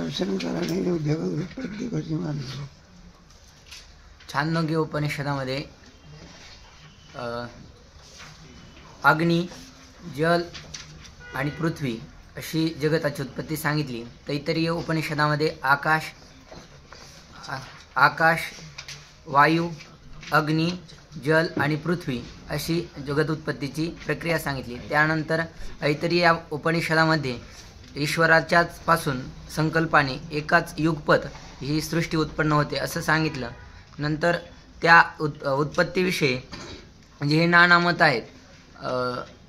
दर्शन कराने जगत उत्पत्ती कशी मानतो. छांदोग्य उपनिषदामध्ये अग्नी, जल आणि पृथ्वी अशी जगताची उत्पत्ती सांगितली. तैत्तिरीय उपनिषदामध्ये आकाश, वायू, अग्नी, जल आणि पृथ्वी अशी जगत उत्पत्तीची प्रक्रिया सांगितली. त्यानंतर ऐतरेय उपनिषदामध्ये ईश्वराच्याच पासून संकल्पाने एकाच युगपत ही सृष्टी उत्पन्न होते असं सांगितलं. नंतर त्या उत्पत्तीविषयी म्हणजे हे नाना मत आहेत,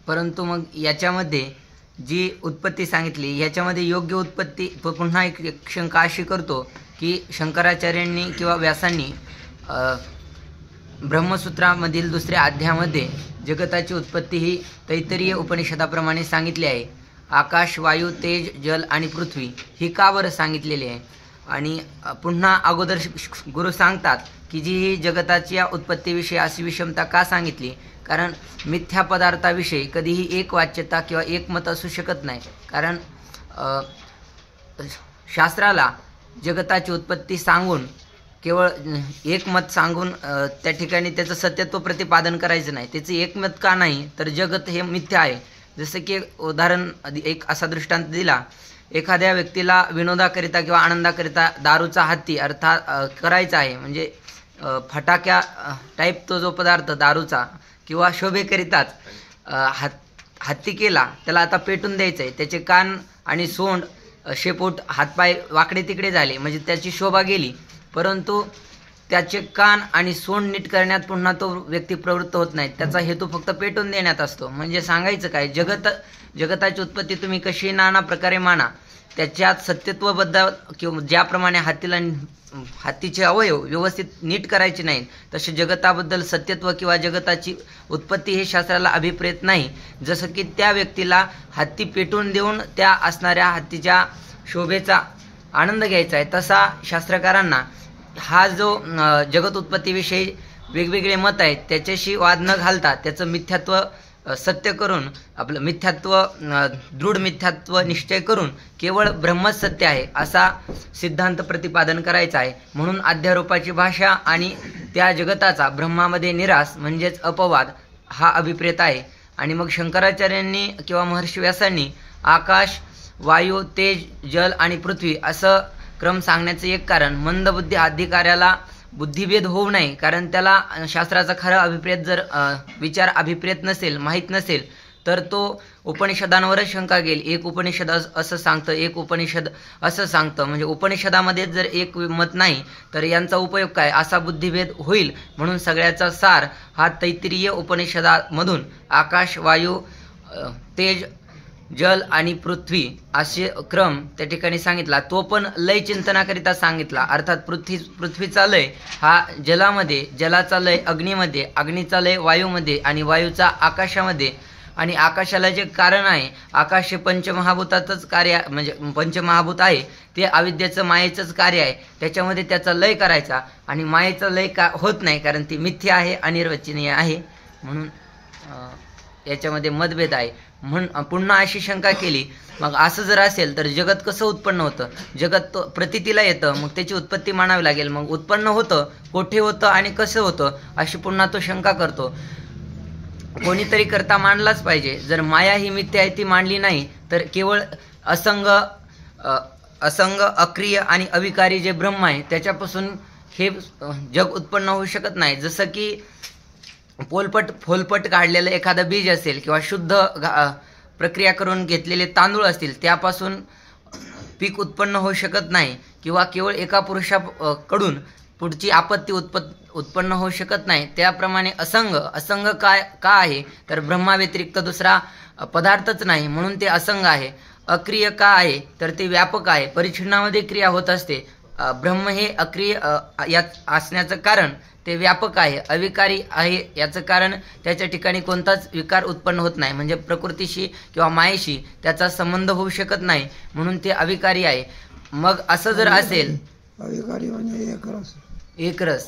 परंतु मग याच्यामध्ये जी उत्पत्ती सांगितली याच्यामध्ये योग्य उत्पत्ती पुन्हा एक शंका अशी करतो की शंकराचार्यांनी किंवा व्यासांनी ब्रह्मसूत्रामधील दुसऱ्या अध्यायामध्ये जगताची उत्पत्ती ही तैत्तिरीय उपनिषदाप्रमाणे सांगितली आहे. आकाश, वायू, तेज, जल आणि पृथ्वी ही का बरं सांगितलेली आहे. आणि पुन्हा अगोदर गुरु सांगतात की जी ही जगताची या उत्पत्तीविषयी अशी विषमता का सांगितली, कारण मिथ्या पदार्थाविषयी कधीही एक वाच्यता किंवा एक मत असू शकत नाही. कारण शास्त्राला जगताची उत्पत्ती सांगून केवळ एक मत सांगून त्या ठिकाणी त्याचं सत्यत्व प्रतिपादन करायचं नाही. त्याचं एक मत का नाही, तर जगत हे मिथ्या आहे. जसं की उदाहरण एक असा दृष्टांत दिला, एखाद्या व्यक्तीला विनोदाकरिता किंवा आनंदाकरिता दारूचा हत्ती अर्थात करायचा आहे, म्हणजे फटाक्या टाईप तो जो पदार्थ दारूचा किंवा शोभेकरिताच हत्ती केला, त्याला आता पेटून द्यायचं आहे. त्याचे कान आणि सोंड, शेपूट, हातपाय वाकडे तिकडे झाले म्हणजे त्याची शोभा गेली, परंतु त्याचे कान आणि सोंड नीट करण्यात पुन्हा तो व्यक्ती प्रवृत्त होत नाही. त्याचा हेतू फक्त पेटून देण्यात असतो. म्हणजे सांगायचं काय, जगताची उत्पत्ती तुम्ही कशी नाना प्रकारे माना, त्याच्यात सत्यत्वबद्ध किंवा ज्याप्रमाणे हत्तीचे अवयव व्यवस्थित नीट करायचे नाहीत, तसे जगताबद्दल सत्यत्व किंवा जगताची उत्पत्ती हे शास्त्राला अभिप्रेत नाही. जसं की त्या व्यक्तीला हत्ती पेटून देऊन त्या असणाऱ्या हत्तीच्या शोभेचा आनंद घ्यायचा आहे, तसा शास्त्रकारांना हा जो जगत उत्पत्तीविषयी वेगवेगळे मत आहेत त्याच्याशी वाद न घालता त्याचं मिथ्यात्व सत्य करून, आपलं मिथ्यात्व दृढ मिथ्यात्व निश्चय करून केवळ ब्रह्मच सत्य आहे असा सिद्धांत प्रतिपादन करायचा आहे. म्हणून अध्यारोपाची भाषा आणि त्या जगताचा ब्रह्मामध्ये निराश म्हणजेच अपवाद हा अभिप्रेत आहे. आणि मग शंकराचार्यांनी किंवा महर्षी व्यासांनी आकाश, वायू, तेज, जल आणि पृथ्वी असं क्रम सांगण्याचं एक कारण मंदबुद्धी अधिकाऱ्याला बुद्धिभेद होऊ नये. कारण त्याला शास्त्राचा खरा अभिप्रेत जर विचार अभिप्रेत नसेल, माहीत नसेल, तर तो उपनिषदांवरच शंका घेईल. एक उपनिषद असं सांगतं, एक उपनिषद असं सांगतं, म्हणजे उपनिषदामध्ये जर एक मत नाही तर यांचा उपयोग काय असा बुद्धिभेद होईल. म्हणून सगळ्याचा सार हा तैत्तिरीय उपनिषदामधून आकाश, वायू, तेज, जल आणि पृथ्वी असे क्रम त्या ठिकाणी सांगितला. तो पण लय चिंतनाकरिता सांगितला. अर्थात पृथ्वीचा लय हा जलामध्ये, जलाचा लय अग्नीमध्ये, अग्नीचा लय वायूमध्ये आणि वायूचा आकाशामध्ये. आणि आकाशाला जे कारण आहे, आकाश हे पंचमहाभूताचंच कार्य, म्हणजे पंचमहाभूत आहे, ते अविद्येचं मायेचंच कार्य आहे. त्याच्यामध्ये त्याचा लय करायचा आणि मायेचा लय का होत नाही, कारण ती मिथ्या आहे, अनिर्वचनीय आहे. म्हणून याच्यामध्ये मतभेद आहे. पुन्हा अशी शंका केली, मग असं जर असेल तर जगत कसं उत्पन्न होतं. जगत प्रतीतीला येतं, मग त्याची उत्पत्ती मानावी लागेल. मग उत्पन्न होतं, कोठे होतं आणि कसं होतं अशी पुन्हा तो शंका करतो. कोणीतरी करता मांडलाच पाहिजे. जर माया ही मिथ्या आहे ती मांडली नाही तर केवळ असंग अक्रिय आणि अविकारी जे ब्रह्म आहे त्याच्यापासून हे जग उत्पन्न होऊ शकत नाही. जसं की फोलपट काढलेलं एखादं बीज असेल किंवा शुद्ध प्रक्रिया करून घेतलेले तांदूळ असतील, त्यापासून पीक उत्पन्न होऊ शकत नाही. किंवा केवळ एका पुरुषाकडून पुढची आपत्ती उत्पन्न होऊ शकत नाही. त्याप्रमाणे असंग का आहे, तर ब्रह्माव्यतिरिक्त दुसरा पदार्थच नाही म्हणून ते असंग आहे. अक्रिय का आहे, तर ते व्यापक आहे, परिच्छिन्नामध्ये क्रिया होत असते. ब्रह्म हे अक्रिय यात असण्याचं कारण ते व्यापक आहे. अविकारी आहे याचं कारण त्याच्या ठिकाणी कोणताच विकार उत्पन्न होत नाही, म्हणजे प्रकृतीशी किंवा मायेशी त्याचा संबंध होऊ शकत नाही, म्हणून ते अविकारी आहे. मग असं जर असेल, अविकारी म्हणजे एक रस,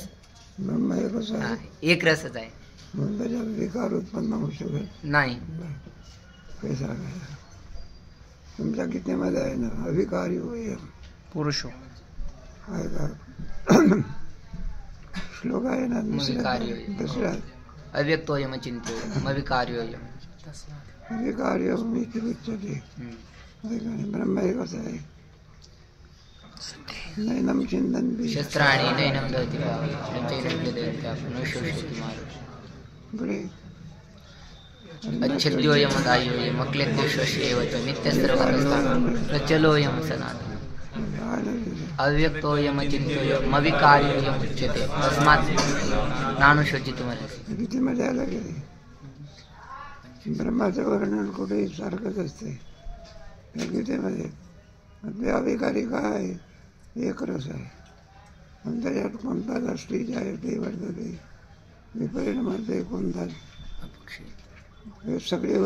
ब्रह्म एकच आहे, एक रसच आहे, म्हणून त्याच्यात विकार उत्पन्न होऊ शकत नाही. तुमच्या गीतेमध्ये आहे ना, अविकारी होय पुरुषो आहे का श्लोक आहे ना दुसऱ्या अव्यक्तोयमचिन्त्योयम् अविकार्योयम् विकार्यम् इति उच्यते. ब्रह्म एकच आहे. नैनं चिन्तन्ति शस्त्राणि नैनं दहति पुढे अच्छद्योयमदायोयम् अक्लेद्योश्वस्यैव च नित्यस्रवतस्तान् प्रचलोऽयं सनातनः अव्यक्तोऽयमचिन्त्योऽयम् अविकार्योऽयम् उच्यते तस्मात् नानुशोचितुमर्हसि. गीतेमध्ये आलं गेले ब्रह्माचं वर्णन कुठेही सारखंच असते त्या गीतेमध्ये. ते अविकारी काय आहे? एक रस आहे आणि त्याच्यात कोणताच अष्टीज आहे ते वर्तते विपरिणामाचे कोणताच हे सगळे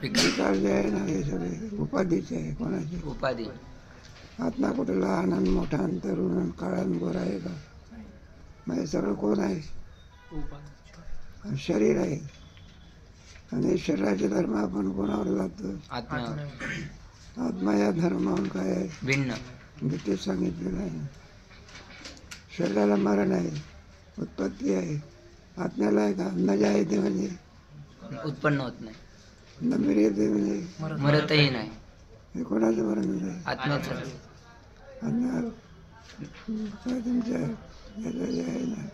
विकार जे आहे ना हे सगळे उपाधीचे आहे. कोणाचे उपाधी? आत्मा कुठे लहान आणि मोठा आणि तरुण आणि काळा आणि गोरा आहे का? मग हे सगळं कोण आहे? शरीर आहे. आणि शरीराचे धर्म आपण कोणावर लावतो? आत्मा या धर्मावर काय आहे? भिन्न. गीतेत सांगितलेलं आहे. शरीराला मरण आहे, उत्पत्ती आहे. आत्म्याला आहे का? न जायते म्हणजे उत्पन्न होत नाही, न मिळते म्हणजे मरतही नाही. हे कोणाचं वर्णन आहे? आत्म्याचं. आणि तुमच्या याचं जे आहे ना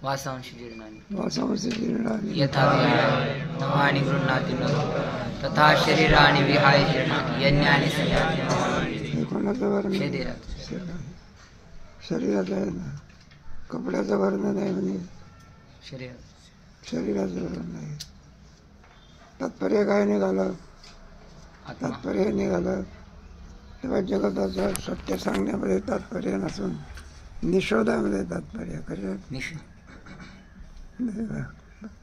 वासांशी जीर्णानि वासांश जीर्णानि यथा नवानि गृह्णाति नरो तथा शरीराणि विहाय जीर्णानि यज्ञानि संयाति. हे कोणाचं वर्णन? शरीराचं. शरीराचं आहे ना. कपड्याचं वर्णन आहे म्हणजे शरीराचं वर्णन आहे. तात्पर्य काय निघालं? तात्पर्य निघालं तेव्हा जगताचं सत्य सांगण्यामध्ये तात्पर्य नसून निषोधामध्ये तात्पर्य. कशात?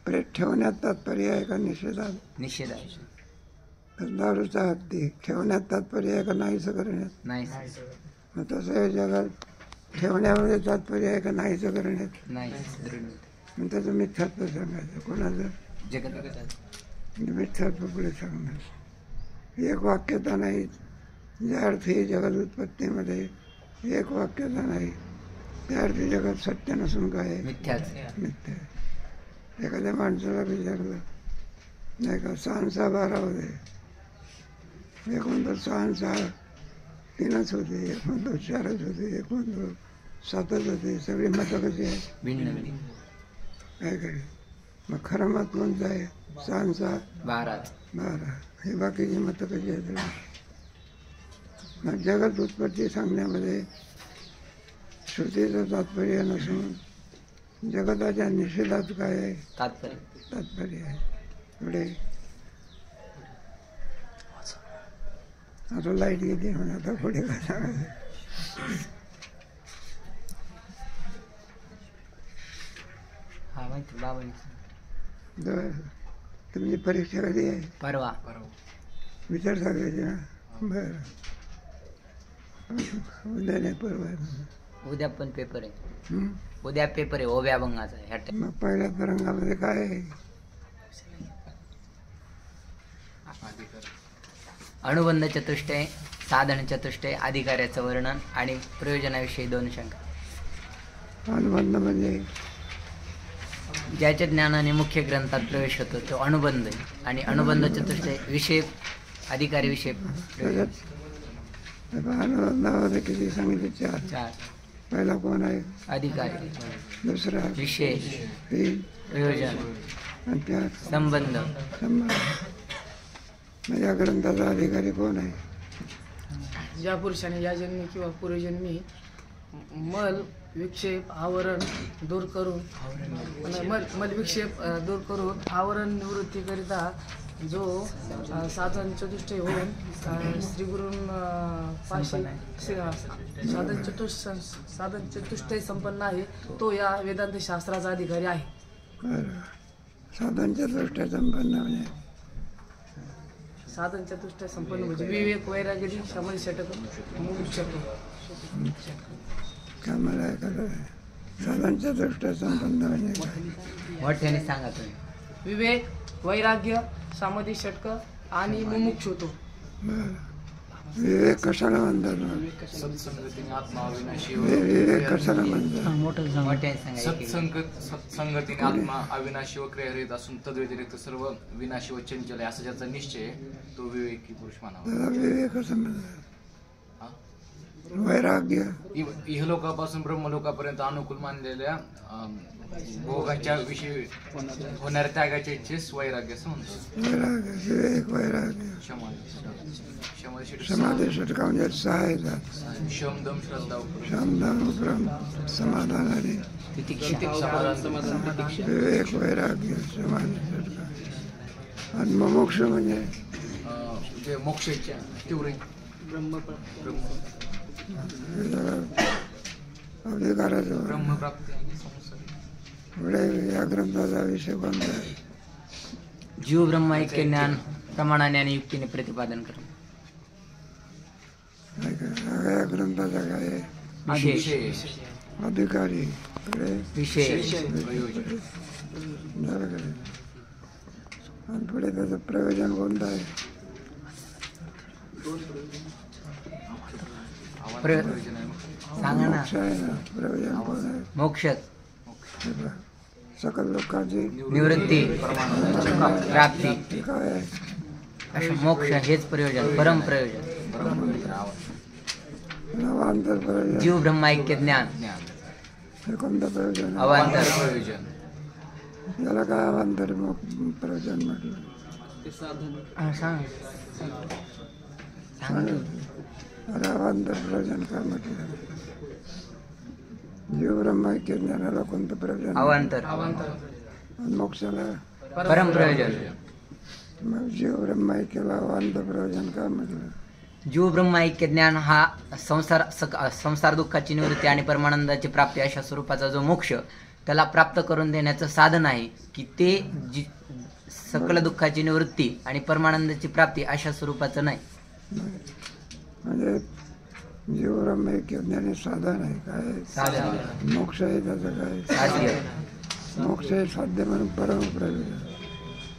प्रेत ठेवण्यात तात्पर्य आहे का निषेधात? निषेध. दारूचा हत्ती ठेवण्यात तात्पर्य आहे का नाहीचं करण्यात? नाही. मग तसं आहे जगात ठेवण्यामध्ये तात्पर्य आहे का नाहीचं करण्यात? नाही. मग त्याचं मिथ्यात्व सांगायचं. कोणाचं? जगत मिथ्यात्व पुढे सांगणार. एक वाक्यता नाही. ज्या अर्थी जगत उत्पत्तीमध्ये एक वाक्यता नाही त्या अर्थी जगत सत्य नसून काय आहे? मिथ्या. एखाद्या माणसाला विचारलं नाही का 6 12 होते, एक म्हणतो 6 3च होते, एक म्हणतो 4च होते, एक म्हणतो 7च होते. सगळी मतं कशी आहे? काय करे. मग खरं मत कोणतं आहे? 6 12. हे बाकीची मतं कशी आहेत? मग जगत उत्पत्ती सांगण्यामध्ये श्रुतीचं तात्पर्य नसून जगताच्या निषेधात काय आहे? तात्पर्य आहे. पुढे आता लाईट गेली म्हणून आता पुढे काय सांगायचं? तुमची परीक्षा कधी आहे? परवा. विचार सांगायचे ना. बरं उद्या नाही परवा. उद्या पण पेपर आहे. उद्या पेपर आहे ओव्या अभंगाचा. मग पहिल्या तरंगामध्ये काय आहे? अनुबंध चतुष्टय, साधन चतुष्टय, अधिकाऱ्याचं वर्णन आणि प्रयोजनाविषयी 2 शंका. अनुबंध म्हणजे ज्याच्या ज्ञानाने मुख्य ग्रंथात प्रवेश होतो तो अनुबंध आहे. आणि अनुबंध चतुष्टय विषय अधिकारी विषय. अनुबंधामध्ये किती सांगितले? 4. पहिला कोण आहे? अधिकारी. दुसरा विषय, प्रयोजन आणि त्यात संबंध. या ग्रंथाचा अधिकारी कोण आहे? ज्या पुरुषाने या जन्मी किंवा पूर्वजन्मी मल विक्षेप आवरण दूर करून मल विक्षेप दूर करून आवरण निवृत्तीकरिता जो साधन चतुष्टय होऊन श्रीगुरूंपाशी साधन चतुष्टय संपन्न आहे तो या वेदांत शास्त्राचा अधिकारी आहे. साधन चतुष्टय संपन्न म्हणजे साधन चतुष्टय संपन्न म्हणजे विवेक वैराग्य समाधी षटक मोक्ष. काय मला साधन चतुष्टय संपन्न म्हणजे मोठ्याने सांगा तुम्ही. विवेक वैराग्य समाधी षटक आणि मुमुक्ष होतो. विवेक कशाला म्हणतात मग? सत्संगतीने आत्मा अविनाशी विवेक कशाला म्हणतात? मोठ्याने सांगा. सत्संगतीने आत्मा अविनाशी व क्रियारहित असून तद्व्यतिरिक्त सर्व विनाशी व चंचल आहे असा ज्याचा निश्चय आहे तो विवेकी पुरुष मानावा. त्याला विवेक कसं म्हणतात? हा? वैराग्य. इहलोकापासून ब्रह्मलोकापर्यंत अनुकूल मानलेल्या भोगाच्या विषयी होणाऱ्या त्यागाच्या इच्छेस वैराग्य असं म्हणतात. वैराग्य, विवेक, वैराग्य. समाधी षटका म्हणजे 6 येतात. शम दम श्रद्धा उपरम. शमदम उपरम, समाधान आणि विवेक, वैराग्य, समाधी षटका. आणि मोक्ष म्हणजे जे मोक्षाच्या तीव्र अधिकाराचं. ब्रह्मप्राप्ती आणि संसार. पुढे या ग्रंथाचा विषय कोणता आहे? जीव ब्रह्म ऐक्य ज्ञान प्रमाणाने आणि युक्तीने प्रतिपादन करणे. या ग्रंथाचा काय आहे? विशेष अधिकारी. पुढे विशेष झालं का? आणि पुढे त्याचं प्रयोजन कोणतं आहे? सांगा ना. मोक्ष आहे ना. प्रयोजन कोण आहे? मोक्ष हे पहा. सकल दुःखाची निवृत्ती प्राप्ती ते काय आहे? असं मोक्ष हेच प्रयोजन परम प्रयोजन. अवांतर प्रयोजन. जीव ब्रह्म ऐक्य ज्ञान हे कोणतं प्रयोजन आहे? अवांतर प्रयोजन. याला काय अवांतर प्रयोजन म्हटलं? सांग. अरे अवांतर प्रयोजन काय म्हटलं? जीव ब्रह्म ऐक्य ज्ञानाला कोणतं प्रयोजन? अवांतर. आणि मोक्षाला परम प्रयोजन. मग जीव ब्रह्म ऐक्याला अवांतर प्रयोजन काय म्हटलं? जीव ब्रह्म ऐक्य ज्ञान हा संसार दुःखाची निवृत्ती आणि परमानंदाची प्राप्ती अशा स्वरूपाचा जो मोक्ष त्याला प्राप्त करून देण्याचं साधन आहे की ते सकल दुःखाची निवृत्ती आणि परमानंदाची प्राप्ती अशा स्वरूपाचं नाही. म्हणजे जीव ब्रह्म ऐक्य ज्ञान हे साधन आहे. काय साधन मोक्ष आहे त्याचं काय? साध्य. मोक्ष हे साध्य म्हणून परम प्रयोजन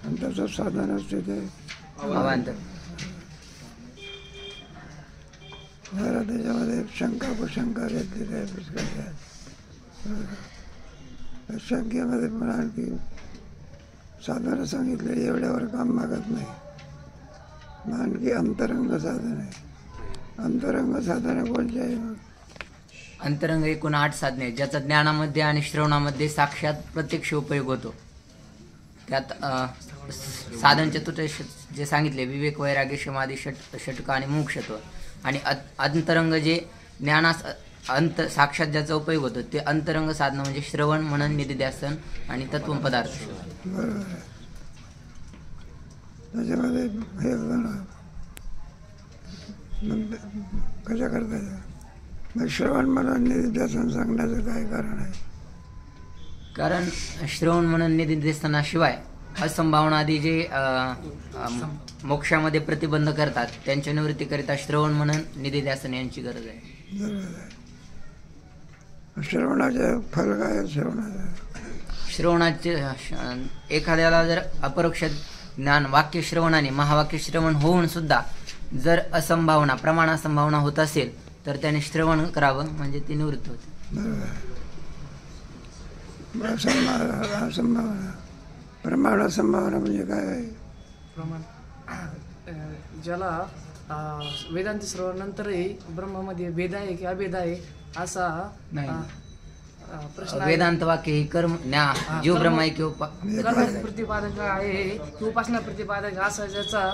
आणि त्याचं साधन असते ते अवांतर. जरा त्याच्यामध्ये शंका कुशंका घेतलेली आहे पुस्तकात. शंकेमध्ये पण आणखी साधनं सांगितले एवढ्यावर काम मागत नाही. आणखी अंतरंग साधन आहे. अंतरंग साधनं कोणती आहे मग? अंतरंग एकूण 8 साधने आहेत ज्याचा ज्ञानामध्ये आणि श्रवणामध्ये साक्षात प्रत्यक्ष उपयोग होतो. त्यात साधन चतुर्दश जे सांगितले विवेक वैराग्य समाधी षटका आणि मोक्षत्व आणि अंतरंग जे ज्ञानास साक्षात ज्याचा उपयोग होतो ते अंतरंग साधनं म्हणजे श्रवण मनन निधिध्यासन आणि तत्वपदार्थ. बरोबर आहे. त्याच्यामध्ये हे मग कशा करता मग श्रवण मनन निधिध्यासन सांगण्याचं काय कारण आहे? कारण श्रवण मनन निधिध्यासनाशिवाय असंभावनादी जे मोक्षामध्ये प्रतिबंध करतात त्यांच्या निवृत्तीकरिता श्रवण मनन निधिध्यासन यांची गरज आहे. बरोबर आहे. श्रवणाचे फल काय? श्रवणाचे एखाद्याला जर अपरोक्ष ज्ञान वाक्य श्रवणाने महावाक्य श्रवण होऊन सुद्धा जर असंभावना प्रमाणासंभावना होत असेल तर त्याने श्रवण करावं म्हणजे ती निवृत्त होते. बरोबर. असंभावना प्रमाण असंभावना म्हणजे काय? प्रमाण ज्याला वेदांत श्रवणानंतरही ब्रह्मामध्ये भेद आहे की अभेद आहे असा प्रश्न आहे. वेदांत वाक्य ही कर्म जीव ब्रह्म ऐक्य कर्म प्रतिपादक आहे की उपासना प्रतिपादक असा ज्याचा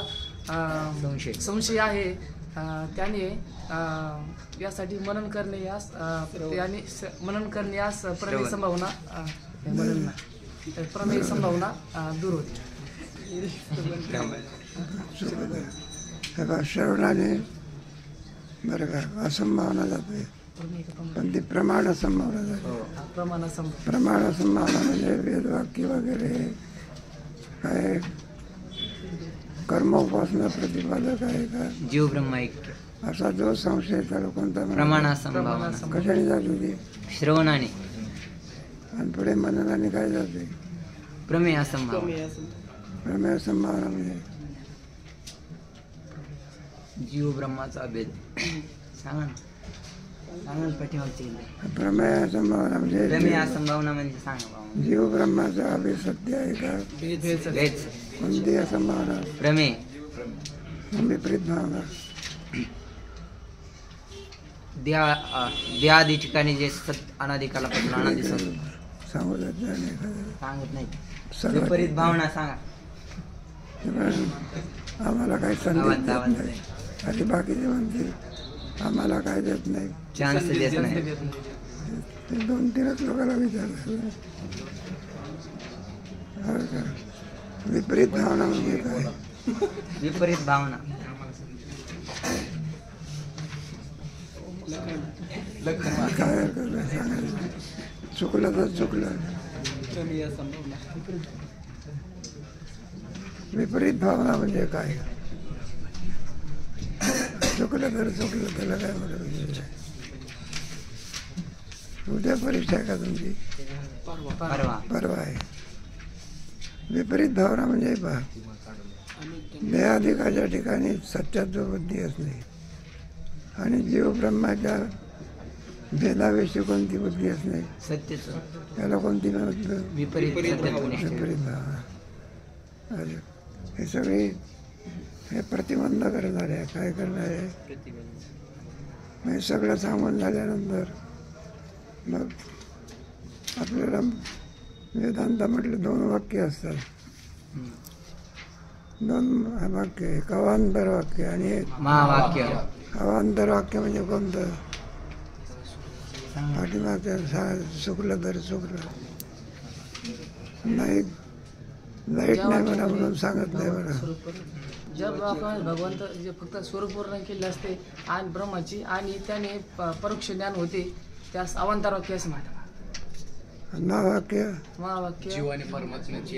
संशय आहे त्याने यासाठी मनन करणे यास मनन करणे यास प्रमेय संभावना दूर होते. श्रवणाने बरं का असंभावना जाते पण ती प्रमाण संभावना जाते. प्रमाण संभावना म्हणजे वेदवाक्य वगैरे काय कर्मोपासना प्रतिपादक आहे का? जीव ब्रह्म ऐक्य असा जो संशय त्याला कोणता प्रमाणासंभावना कशाने जाते ती? श्रवणाने. आणि पुढे मननाने काय जाते? प्रमेय असंभावना. प्रमेय संभावना म्हणजे जीव ब्रह्माचा भेद सांगा ना. सांगा ना पाठीमागची प्रमेय संभावना म्हणजे प्रमेय असंभावना म्हणजे सांगा बाबा. जीव ब्रह्माचा अभिसत्य आहे का? भेद कोणती असंभावना? प्रमेय विपरीत भावना. देहादी ठिकाणी जे सत अनादिकालापासून अनादि सांगू देत नाही एखाद्याला. सांगत नाही. सर्व विपरीत भावना सांगा. आम्हाला काही संधी आवाज देत आवाज नाही. आणि बाकीचे म्हणते आम्हाला काय देत नाही. चान्स देत नाही. ते 2-3च लोकांना विचारलं. विपरीत भावना म्हणजे काय? विपरीत भावना काय हरकत नाही सांगायचं. चुकलं तर चुकलं. विपरीत भावना म्हणजे काय? चुकलं तर चुकलं, त्याला काय म्हणत. उद्या परीक्षा आहे का तुमची? परवा आहे. विपरीत भावना म्हणजे पहा, देहाधिकाच्या ठिकाणी सत्यात्व बुद्धी असणे आणि जीव ब्रह्माच्या भेदाविषयी कोणती बुद्धी असणे, सत्यच त्याला कोणती विपरीत विपरीत भावना. हे सगळे हे प्रतिबंध करणार आहे. काय करणार आहे? हे सगळं सांगून झाल्यानंतर मग आपल्याला वेदांत म्हटलं 2 वाक्य असतात. 2 वाक्य, एक अवांतर वाक्य आणि एक महावाक्य. अवांतर वाक्य म्हणजे कोणतं? पाठीमागच्या चुकलं तर चुकलं नाही, लाईट नाही म्हणा म्हणून सांगत नाही म्हणा. ज्या लोकांना भगवंत जे फक्त स्वरूपपूर्ण केले असते आणि ब्रह्माची आणि त्याने परोक्ष ज्ञान होते, त्यास अवांतर वाक्य असं म्हणतात. महावाक्य महावाक्य जीव आणि परमात्म्याची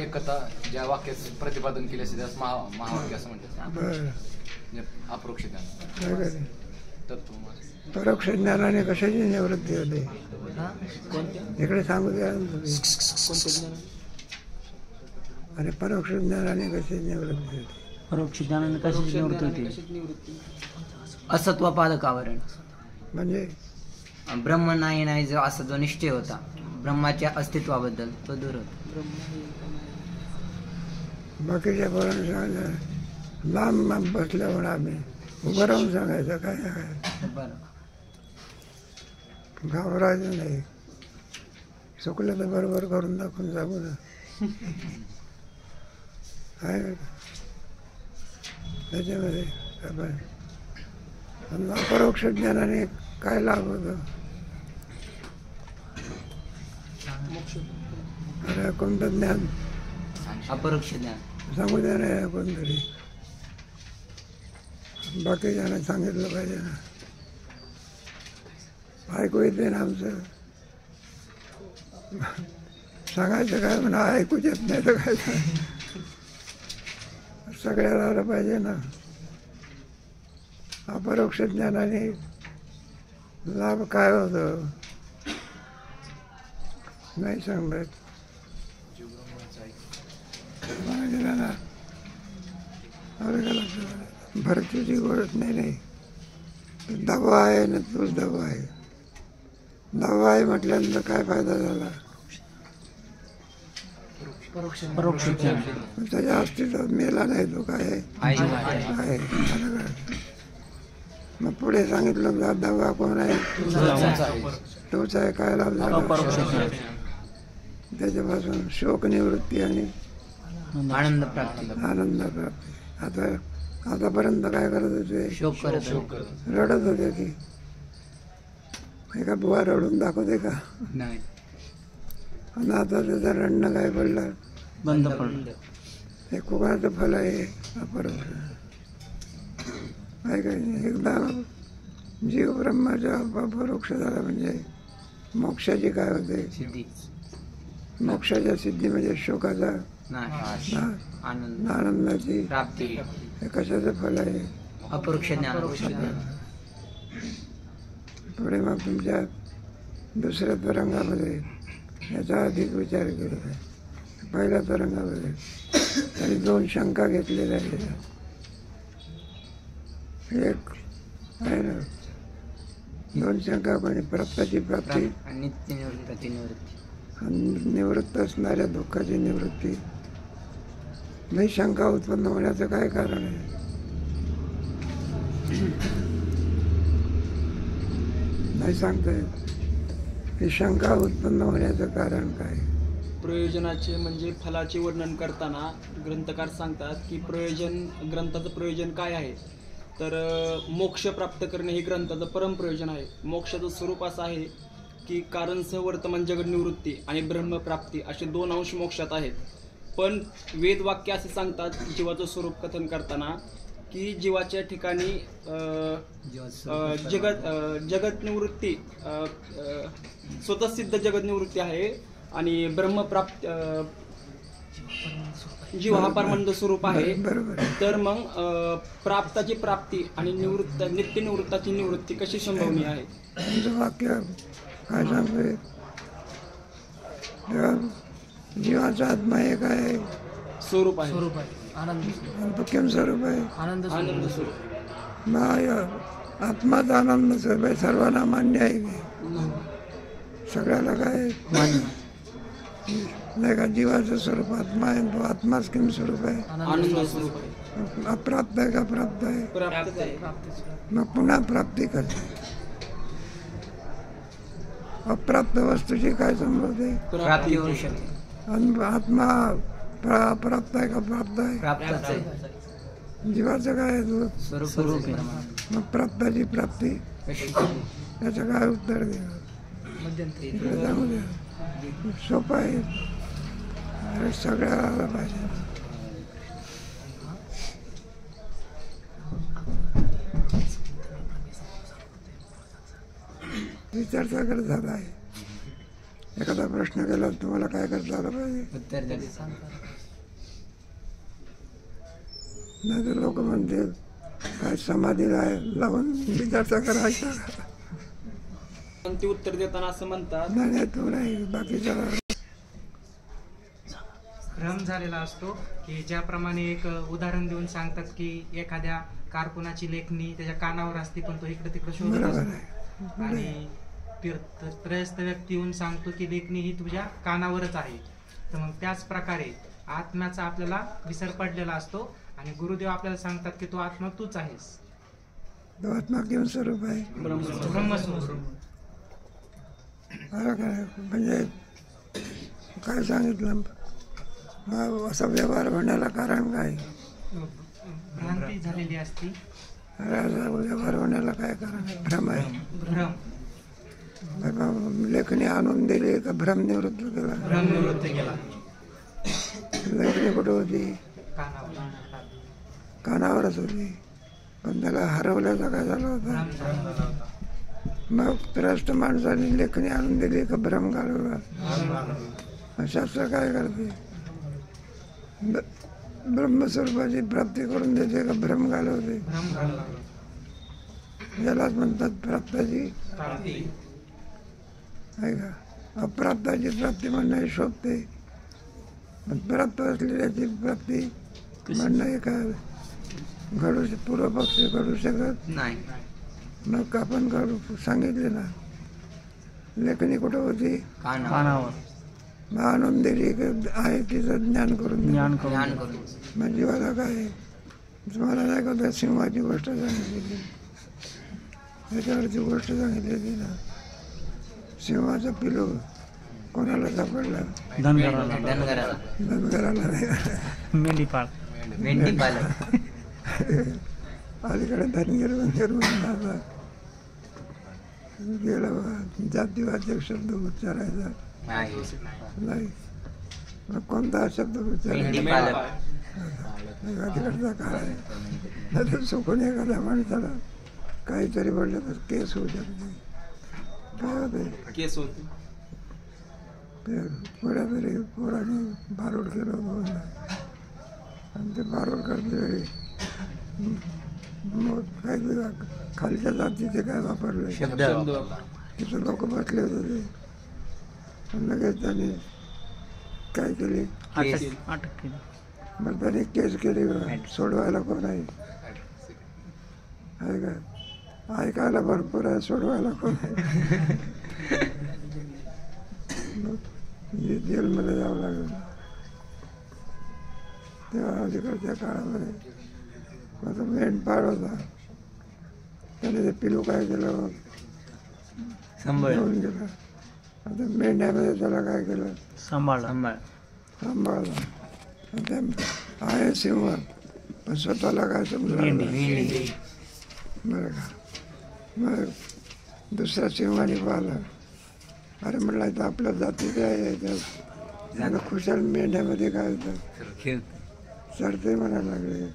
एकता ज्या वाक्यात प्रतिपादन केले असते त्यास महावाक्य असं म्हणतात. बरं. म्हणजे अपरोक्ष ज्ञान, काय करे? तत्व. परोक्ष ज्ञानाने कशाची निवृत्ती होते? हा? कोणत्या? इकडे सांगू द्या ना तुम्ही. कोणत्या ज्ञान? आणि परोक्ष ज्ञानाने कशी निवृत्ती होते? परोक्ष ज्ञानाने कशी निवृत्ती होते? असत्वपादक आवरण म्हणजे ब्रह्म नाही जो असा जो निश्चय होता ब्रह्माच्या अस्तित्वाबद्दल, तो दूर होता. बाकीच्या पोरांनी सांगितलं लांब बसल्यावर आम्ही उभं राहून सांगायचं. काय सांगायचं? बरं. घाबरायचं नाही. चुकलं तर बरोबर करून दाखवून सांगू ना. आहे त्याच्यामध्ये आपण अपरोक्ष ज्ञानाने काय लाभ होतो? अरे कोणतं ज्ञान? अपरोक्ष ज्ञान सांगू द्या ना कोणतरी. बाकीच्यानं सांगितलं पाहिजे ना. ऐकू येते ना आमचं. सांगायचं काय म्हणा, ऐकूच येत नाही तर काय. सगळ्याला आलं पाहिजे ना. अपरोक्ष ज्ञानाने लाभ काय होतो नाही सांगत. ना भरतीची गोष्ट नाही. दवा आहे ना, तोच दवा आहे. दवा आहे म्हटल्यानंतर काय फायदा झाला? त्याच्या अस्तित्वात मेला नाही तो. काय आहे? मग पुढे सांगितलं दवा कोण आहे? तोच आहे. काय लाभ झाला? त्याच्यापासून शोक निवृत्ती आणि आनंद प्राप्ती. आता आतापर्यंत काय करत होते? शोक करत रडत होते की एका बुवा रडून दाखवते का? नाही. आणि आता त्याचं रडणं काय पडलं? बंद पडलं. हे कोकणाचं फल आहे अपरोक्ष. काय काय एकदा जीव ब्रह्माचा अपरोक्ष झाला म्हणजे मोक्षाची काय होते? सिद्धी. मोक्षाच्या सिद्धी म्हणजे शोकाचा नाश. आनंद आनंदाची प्राप्ती. हे कशाचं फल आहे? अपरोक्ष ज्ञान. पुढे मग तुमच्या दुसऱ्या तरंगामध्ये याचा अधिक विचार केला आहे. पहिल्या तरंगामध्ये त्यांनी 2 शंका घेतलेल्या आहेत. एक आहे ना, दोन शंका कोणी प्राप्ताची प्राप्ती आणि नित्य निवृत्ती निवृत्ती. आणि निवृत्त असणाऱ्या दुःखाची निवृत्ती. नाही शंका उत्पन्न होण्याचं काय कारण आहे? नाही सांगता येत. ही शंका उत्पन्न होण्याचं कारण काय? प्रयोजनाचे म्हणजे फलाचे वर्णन करताना ग्रंथकार सांगतात की ग्रंथाचं प्रयोजन काय आहे, तर मोक्ष प्राप्त करणे हे ग्रंथाचं परमप्रयोजन आहे. मोक्षाचं स्वरूप असं आहे की कारणसह वर्तमान जगत निवृत्ती आणि ब्रह्मप्राप्ती असे 2 अंश मोक्षात आहेत. पण वेदवाक्य असे सांगतात जीवाचं स्वरूप कथन करताना की जीवाच्या ठिकाणी जगत निवृत्ती स्वतःसिद्ध जगत निवृत्ती आहे आणि ब्रह्मप्राप्त जीव हा परमानंद स्वरूप आहे. बरोबर. तर मग प्राप्ताची प्राप्ती आणि नित्य निवृत्ताची निवृत्ती कशी संभवनीय आहे? तुमचं वाक्य काय सांगतोय? जीवाचा आत्मा हे काय स्वरूप आहे, स्वरूप आहे आनंद, केम स्वरूप आहे? आनंद आनंद स्वरूप. आत्माच आनंद स्वरूप आहे. सर्वांना मान्य आहे की? सगळ्याला काय नाही का? जीवाचं स्वरूप आत्मा आहे. तो आत्माच किम स्वरूप आहे? आनंद स्वरूप आहे. अप्राप्त आहे का प्राप्त आहे? प्राप्त आहे. मग पुन्हा प्राप्ती करते. अप्राप्त वस्तूची काय संबंध आहे? प्राप्ती होऊ शकते. आणि आत्मा प्राप्त आहे का प्राप्त आहे? प्राप्तच आहे. जीवाचं काय आहे? तो स्वरूप आहे. मग प्राप्ताची प्राप्ती त्याचं काय उत्तर द्या? मध्यंतरी इकडे जाऊ द्या. सोपं आहे. अरे सगळ्याला आलं पाहिजे. विचारचा करत झाला आहे. एखादा प्रश्न केला तुम्हाला काय करता आलं पाहिजे? उत्तर द्यायचं. नाही तर लोक म्हणतील काय समाधीला लावून विचारचा करायचा. पण ते उत्तर देताना असं म्हणतात नाही तू नाही बाकीच्या भ्रम झालेला असतो की ज्याप्रमाणे एक उदाहरण देऊन सांगतात की एखाद्या कारकुनाची लेखणी त्याच्या कानावर असते पण तो इकडे तिकडे शोधत बरोबर असतो आहे. आणि त्रयस्थ व्यक्ती येऊन सांगतो की लेखणी ही तुझ्या कानावरच आहे. तर मग त्याच प्रकारे आत्म्याचा आपल्याला विसर पडलेला असतो आणि गुरुदेव आपल्याला सांगतात की तो आत्मा तूच आहेस. तो आत्मा किंवा स्वरूप आहे? ब्रह्मस्वरूप. म्हणजे काय सांगितलं? असा व्यवहार होण्याला कारण काय? भ्रांती झालेली असती. असा व्यवहार होण्याला काय कारण आहे? भ्रम आहे. भ्रम लेखणी आणून दिली का भ्रम निवृत्त केला? भ्रम निवृत्त केला. लेखणी कुठं होती? कानावर कानावरच होती. पण त्याला हरवल्याचा काय झाला होता? भ्रम झालेला होता. मग त्रस्त माणसाने लेखणी आणून दिली का भ्रम घालवला? शास्त्र काय करते? ब्रह्मस्वरूपाची प्राप्ती करून देते का भ्रम घालवते? भ्रम घालवला. यालाच म्हणतात प्राप्ताची प्राप्ती. आहे का? अप्राप्ताची प्राप्ती म्हणणं हे शोभते. पण प्राप्त असलेल्याची प्राप्ती म्हणणं हे काय घडू पूर्व पक्ष घडू शकत नाही. मग आपण घडू सांगितले ना. लेखणी कुठं होती? कानावर. मग आणून दिली आहे तिचं ज्ञान करून ज्ञान करून. मग जीवाला काय? तुम्हाला नाही का त्या सिंहाची गोष्ट सांगितली? त्याच्यावरची गोष्ट सांगितलेली ना. सिंहाचं पिलू कोणाला सापडलं? धनगराला. धनगराला नाही. मेंढीपाळ. मेंढीपालक. अलीकडे धनगर वनगर म्हणून गेला जातीवाचक शब्द उच्चारायचा नाही. मग कोणता शब्द उच्चारायचा? मेंढीपालक. तिकडचा काळ आहे. नाही तर चुकून एखाद्या माणसाला काहीतरी म्हणलं तर केस होऊ शकते. काय होते? केस होते. कोणा तरी पोराने बारूड केलं होतं आणि ते बारूड करते वेळी मग काहीतरी खालच्या जातीचे काय वापरले शब्द. तिथं लोक बसले होते. आणि लगेच त्याने काय केली? अटक केली. मग त्याने केस केली. सोडवायला कोण आहे? आहे का ऐकायला भरपूर आहे, सोडवायला कोण आहे. जेलमध्ये जावं लागलं. तेव्हा अलीकडच्या काळामध्ये माझा मेंढपाळ होता, त्याने ते पिलू काय केलं घेऊन गेलं. आता मेंढ्यामध्ये त्याला काय केलं सांभाळला. ते आहे सिंह पण स्वतःला काय समजलं बरं का. मग दुसऱ्या सिंहाने पाहिलं, अरे म्हटलं तर आपल्या जातीचे आहे, त्याला खुशाल मेंढ्यामध्ये काय होतं चढते म्हणायला लागले.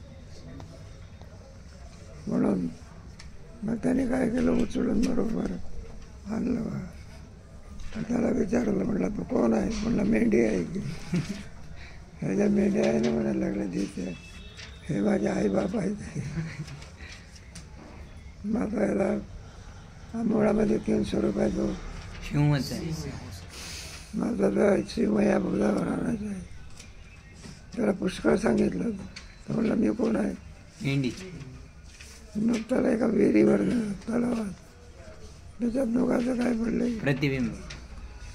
म्हणून मग त्याने काय केलं, उचलून बरोबर आणलं. त्याला विचारलं, म्हटलं तू कोण आहे? म्हणलं मेंढी आहे की. ह्याच्या मेंढ्या आहे ना म्हणायला लागले तिथे. हे माझे आई बाप आहेत. माझा याला मुळामध्ये 300 रुपये तो माझा तर सिंह या बुधावर आणायचा आहे. त्याला पुष्कळ सांगितलं तर म्हणलं मी कोण आहे? मेंढी. मग त्याला एका विहिरीवर तलावात त्याच्यात नुकाचं काय पडलं प्रतिबिंब.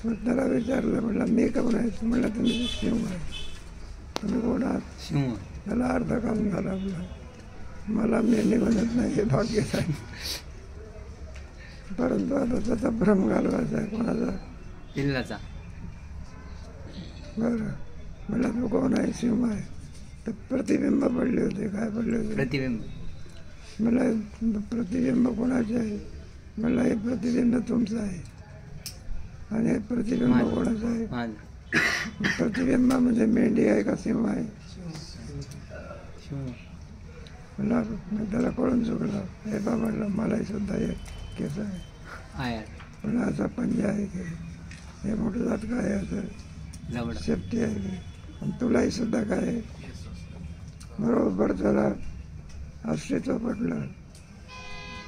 मग त्याला विचारलं, म्हटलं मी कोण आहे? म्हणलं तुम्ही सिंह आहे. तुम्ही कोण आहात? शिव. त्याला अर्धा काम झाला आपला. मला मेंढी म्हणत नाही हे भाग्य आहे. परंतु आता त्याचा भ्रम घालवायचा आहे कोणाचा? पिल्लाचा. बरं म्हटलं तू कोण आहे? सिंह आहे. तर प्रतिबिंब पडले होते. काय पडले होते? प्रतिबिंब. मला प्रतिबिंब कोणाचे आहे? मला हे प्रतिबिंब तुमचं आहे. आणि हे प्रतिबिंब कोणाचं आहे? प्रतिबिंबामध्ये मेंढी आहे का सिंह आहे? मला त्याला कळून चुकलं. हे बा म्हटलं मलाही सुद्धा हे केस आहे, पण असा पंजा आहे की हे मोठं जात काय असं सेफ्टी आहे की. आणि तुलाही सुद्धा काय आहे. बरोबर त्याला अस्तित्व पडलं.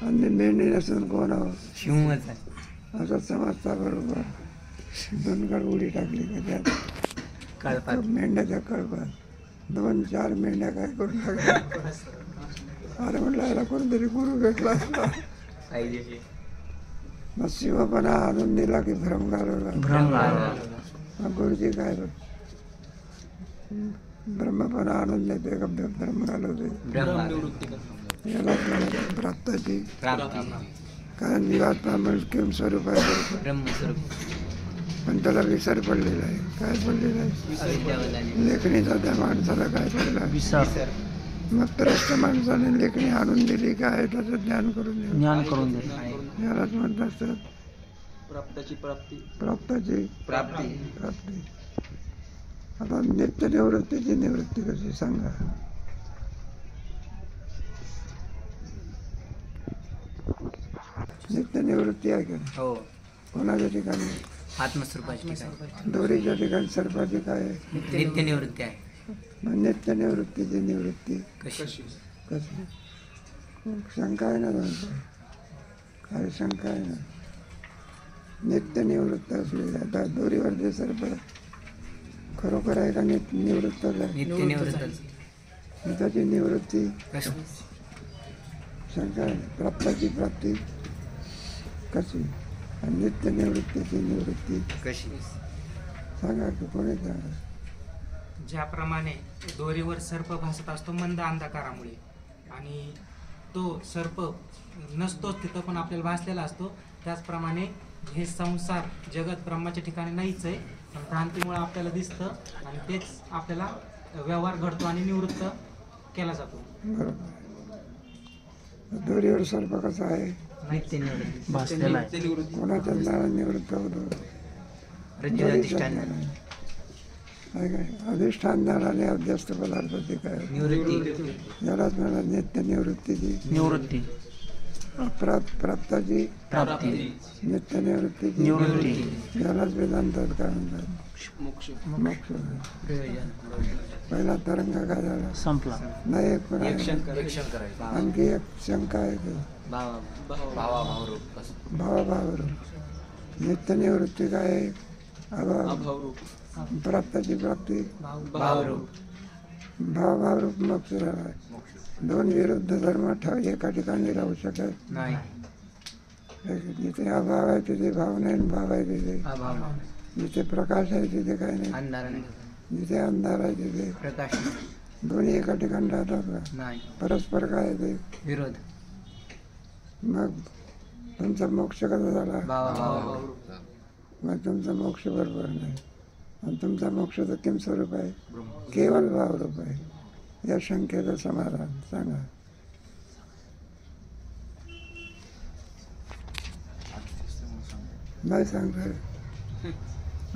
आणि मेंढी नसून कोण आहोत? शिवच आहे असं समजता. बरोबर 2 गडबुडी टाकली का त्यात मेंढ्याच्या कळपात 2-4 मेंढ्या काय करून टाकल्या. अरे म्हटलं याला कोणतरी गुरु भेटला असता. मग शिवपणा आणून दिला की भ्रम घालवला. मग गुरुजी काय ब्रह्मपणा आणून देते का भ्रम घालवते? याला प्राप्ताची कारण जीवात्मा किम स्वरूप आहे ब्रह्मस्वरूप. पण त्याला विसर पडलेला आहे. काय पडलेला आहे? लेखणीचा त्या माणसाला काय पडला विसर. मग त्रस्त माणसाने लेखणी आणून दिली काय त्याचं ज्ञान करून दिलं. यालाच म्हणत असतात प्राप्ताची प्राप्ती. आता नित्यनिवृत्तीची निवृत्ती कशी सांगा? नित्यनिवृत्ती आहे का? कोणाच्या ठिकाणी? आत्मस्वरूपाची ठिकाणी. दोरीच्या ठिकाणी सर्पाची काय आहे? नित्यनिवृत्ती आहे. मग नित्यनिवृत्तीची निवृत्ती कशी? शंका आहे ना तुमचं? काय शंका आहे ना? नित्यनिवृत्त असलेली आता दोरीवर जे सर्प खरोखर आहे का निवृत्त आहे? नित्यनिवृत्त. त्याची निवृत्ती शंका आहे. प्राप्ताची प्राप्ती कशी? आणि नित्यनिवृत्तीची निवृत्ती कशी सांगा की कोणी सांगा. ज्याप्रमाणे दोरीवर सर्प भासत असतो मंद अंधकारामुळे आणि तो सर्प नसतोच तिथं पण आपल्याला भासलेला असतो, त्याचप्रमाणे हे संसार जगत ब्रह्माच्या ठिकाणी नाहीच आहे, पण भ्रांतीमुळे आपल्याला दिसतं आणि तेच आपल्याला व्यवहार घडतो आणि निवृत्त केला जातो. बरोबर. दोरीवर सर्प कसा आहे? नित्यनिवृत्ती. कोणाच्या द्वारा निवृत्त होतो? काय अधिष्ठान ज्ञानाने अध्यस्त पदार्थाची काय निवृत्ती. यालाच म्हणा नित्य निवृत्ती. प्राप्ताची नित्य निवृत्तीची यालाच वेदांतात काय म्हणतात? मोक्ष. पहिला तरंग काय झाला? संपला नाही. एक पण आणखी एक शंका आहे की भावाभावरूप. नित्य निवृत्ती काय आहे? अभाव. प्राप्ताची प्राप्ती भावारूप मोक्ष झाला. दोन विरुद्ध धर्म एका ठिकाणी राहू शकत नाही. जिथे अभाव आहे तिथे भाव नाही, भाव आहे तिथे अभाव नाही. जिथे प्रकाश आहे तिथे काय नाही, अंधार नाही. जिथे अंधार आहे तिथे प्रकाश नाही. दोन्ही एका ठिकाणी राहतात का? नाही. परस्पर काय आहे ते? विरोध. मग तुमचा मोक्ष कसा झाला? भाव. मग तुमचा मोक्ष बरोबर नाही. आणि तुमचा मोक्ष तर किम स्वरूप आहे? केवळ भावरूप आहे. या शंकेचं समाधान सांगा. नाही सांगता.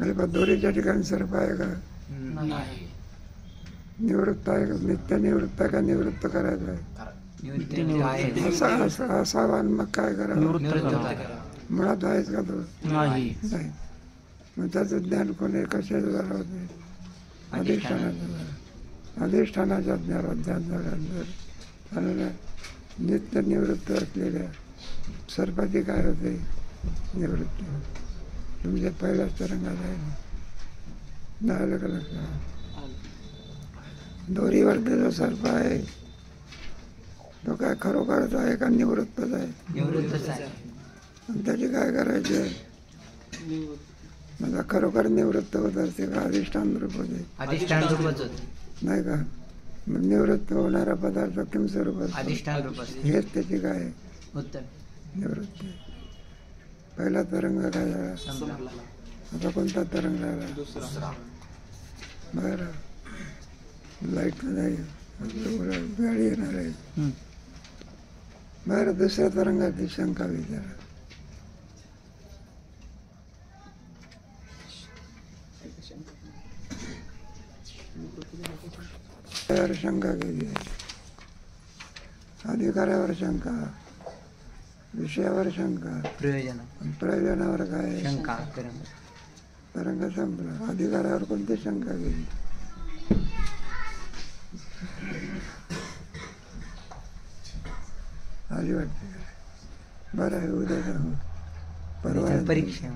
अरे पण दोरीच्या ठिकाणी सर्प आहे का? नाही. निवृत्त आहे का? नित्य निवृत्त आहे का निवृत्त करायचं आहे? असावा. मग काय करावं? मुळात आहेच का तो? नाही. मग त्याचं ज्ञान कोणी कशाचं झालं होते? अधिष्ठानाचं झालं. अधिष्ठानाच्या ज्ञान झाल्यानंतर आणि नित्य निवृत्त असलेल्या सर्पाची काय होते? निवृत्ती. तुमच्या पहिल्याच तरंगात आहे ना, आलं का लक्षात? दोरीवरती जो सर्प आहे तो काय खरोखरच आहे का निवृत्तच आहे? निवृत्तच आहे. आणि त्याची काय करायची आहे? म्हणजे खरोखर निवृत्त होत असते का अधिष्ठान रूप होते? अधिष्ठान रूपच होते. नाही का? मग निवृत्त होणारा पदार्थ किम स्वरूप असतो? अधिष्ठान रूप असते. हेच त्याची काय आहे? उत्तर. निवृत्ती. पहिला तरंग काय झाला? संपला. आता कोणता तरंग झाला? दुसरा. बरं, लाईट नाही, गाडी येणार आहे. बरं, दुसऱ्या तरंगाची शंका विचारा. शंका केली आहे. अधिकारावर शंका, विषयावर शंका, प्रयोजनावर काय शंका. तरंग संपला. अधिकारावर कोणती शंका केली? आधी वाटते. बरं आहे, उद्या सांगू. परवा परीक्षा